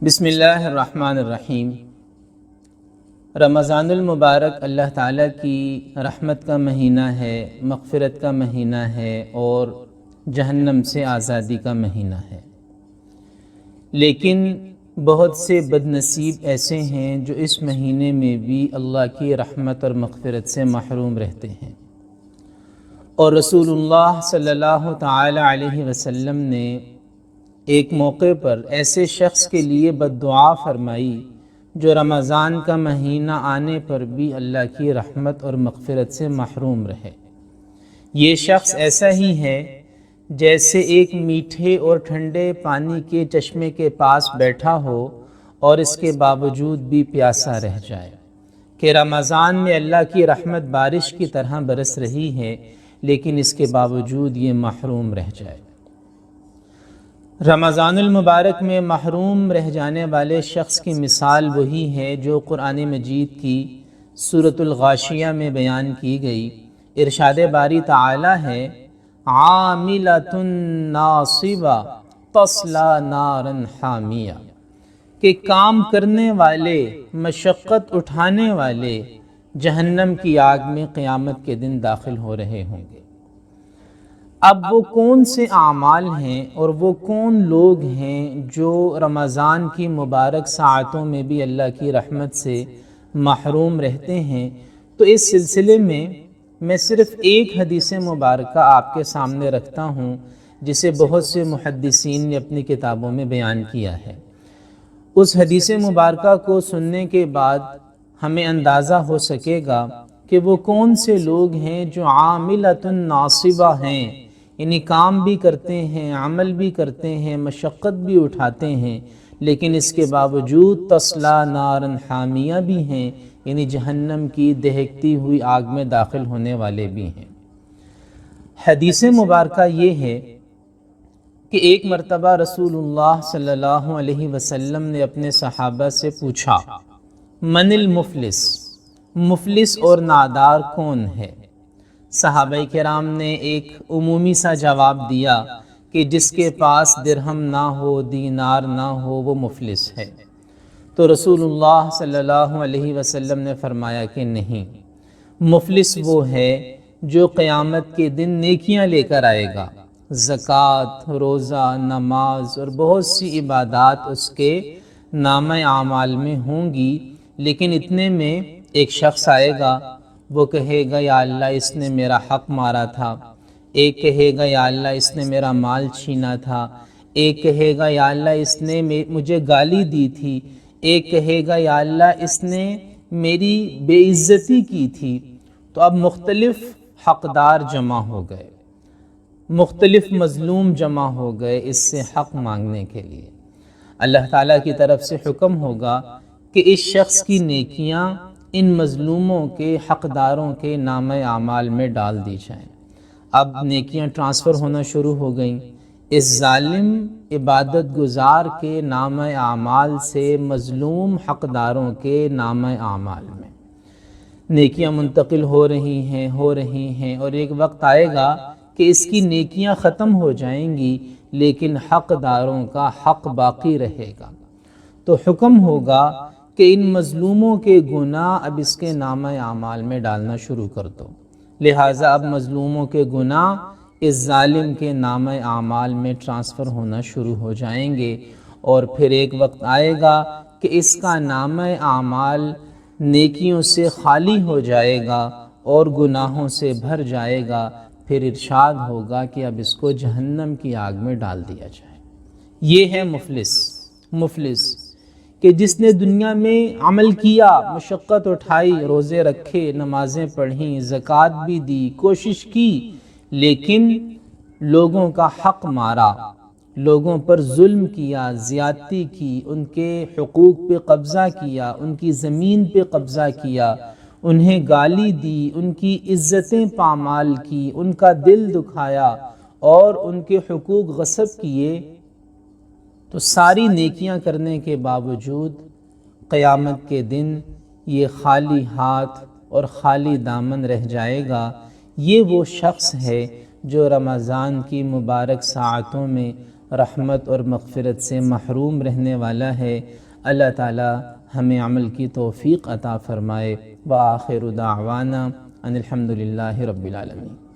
بسم اللہ الرحمن الرحیم۔ رمضان المبارک اللہ تعالیٰ کی رحمت کا مہینہ ہے، مغفرت کا مہینہ ہے اور جہنم سے آزادی کا مہینہ ہے، لیکن بہت سے بد نصیب ایسے ہیں جو اس مہینے میں بھی اللہ کی رحمت اور مغفرت سے محروم رہتے ہیں۔ اور رسول اللہ صلی اللہ تعالی علیہ وسلم نے ایک موقع پر ایسے شخص کے لیے بد دعا فرمائی جو رمضان کا مہینہ آنے پر بھی اللہ کی رحمت اور مغفرت سے محروم رہے۔ یہ شخص ایسا ہی ہے جیسے ایک میٹھے اور ٹھنڈے پانی کے چشمے کے پاس بیٹھا ہو اور اس کے باوجود بھی پیاسا رہ جائے کہ رمضان میں اللہ کی رحمت بارش کی طرح برس رہی ہے، لیکن اس کے باوجود یہ محروم رہ جائے۔ رمضان المبارک میں محروم رہ جانے والے شخص کی مثال وہی ہے جو قرآن مجید کی سورۃ الغاشیہ میں بیان کی گئی۔ ارشاد باری تعالی ہے، عاملۃ ناصبہ تصلی نارا حامیہ، کہ کام کرنے والے، مشقت اٹھانے والے جہنم کی آگ میں قیامت کے دن داخل ہو رہے ہوں گے۔ اب وہ کون سے اعمال ہیں اور وہ کون لوگ ہیں جو رمضان کی مبارک ساعتوں میں بھی اللہ کی رحمت سے محروم رہتے ہیں؟ تو اس سلسلے میں صرف ایک حدیث مبارکہ آپ کے سامنے رکھتا ہوں جسے بہت سے محدثین نے اپنی کتابوں میں بیان کیا ہے۔ اس حدیث مبارکہ کو سننے کے بعد ہمیں اندازہ ہو سکے گا کہ وہ کون سے لوگ ہیں جو عاملۃ ناصبہ ہیں، یعنی کام بھی کرتے ہیں، عمل بھی کرتے ہیں، مشقت بھی اٹھاتے ہیں، لیکن اس کے باوجود تصلی نارا حامیہ بھی ہیں، یعنی جہنم کی دہکتی ہوئی آگ میں داخل ہونے والے بھی ہیں۔ حدیث مبارکہ یہ ہے کہ ایک مرتبہ رسول اللہ صلی اللہ علیہ وسلم نے اپنے صحابہ سے پوچھا، من المفلس، مفلس اور نادار کون ہے؟ صحابہ کرام نے ایک عمومی سا جواب دیا کہ جس کے پاس درہم نہ ہو، دینار نہ ہو، وہ مفلس ہے۔ تو رسول اللہ صلی اللہ علیہ وسلم نے فرمایا کہ نہیں، مفلس وہ ہے جو قیامت کے دن نیکیاں لے کر آئے گا، زکوٰۃ، روزہ، نماز اور بہت سی عبادات اس کے نامہ اعمال میں ہوں گی، لیکن اتنے میں ایک شخص آئے گا، وہ کہے گا یا اللہ اس نے میرا حق مارا تھا، ایک کہے گا یا اللہ اس نے میرا مال چھینا تھا، ایک کہے گا یا اللہ اس نے مجھے گالی دی تھی، ایک کہے گا یا اللہ اس نے میری بے عزتی کی تھی۔ تو اب مختلف حقدار جمع ہو گئے، مختلف مظلوم جمع ہو گئے اس سے حق مانگنے کے لیے۔ اللہ تعالیٰ کی طرف سے حکم ہوگا کہ اس شخص کی نیکیاں ان مظلوموں کے، حقداروں کے نامہ اعمال میں ڈال دی جائیں۔ اب نیکیاں ٹرانسفر ہونا شروع ہو گئیں اس ظالم عبادت گزار کے نامہ اعمال سے مظلوم حقداروں کے نامہ اعمال میں۔ نیکیاں منتقل ہو رہی ہیں اور ایک وقت آئے گا کہ اس کی نیکیاں ختم ہو جائیں گی، لیکن حقداروں کا حق باقی رہے گا۔ تو حکم ہوگا کہ ان مظلوموں کے گناہ اب اس کے نامہ اعمال میں ڈالنا شروع کر دو، لہٰذا اب مظلوموں کے گناہ اس ظالم کے نامہ اعمال میں ٹرانسفر ہونا شروع ہو جائیں گے، اور پھر ایک وقت آئے گا کہ اس کا نامہ اعمال نیکیوں سے خالی ہو جائے گا اور گناہوں سے بھر جائے گا۔ پھر ارشاد ہوگا کہ اب اس کو جہنم کی آگ میں ڈال دیا جائے۔ یہ ہے مفلس کہ جس نے دنیا میں عمل کیا، مشقت اٹھائی، روزے رکھے، نمازیں پڑھیں، زکوٰۃ بھی دی، کوشش کی، لیکن لوگوں کا حق مارا، لوگوں پر ظلم کیا، زیادتی کی، ان کے حقوق پہ قبضہ کیا، ان کی زمین پہ قبضہ کیا، انہیں گالی دی، ان کی عزتیں پامال کی، ان کا دل دکھایا اور ان کے حقوق غصب کیے، تو ساری نیکیاں کرنے کے باوجود قیامت کے دن یہ خالی ہاتھ اور خالی دامن رہ جائے گا۔ یہ وہ شخص ہے جو رمضان کی مبارک ساعتوں میں رحمت اور مغفرت سے محروم رہنے والا ہے۔ اللہ تعالی ہمیں عمل کی توفیق عطا فرمائے۔ وآخر دعوانا ان الحمد للہ رب العالمین۔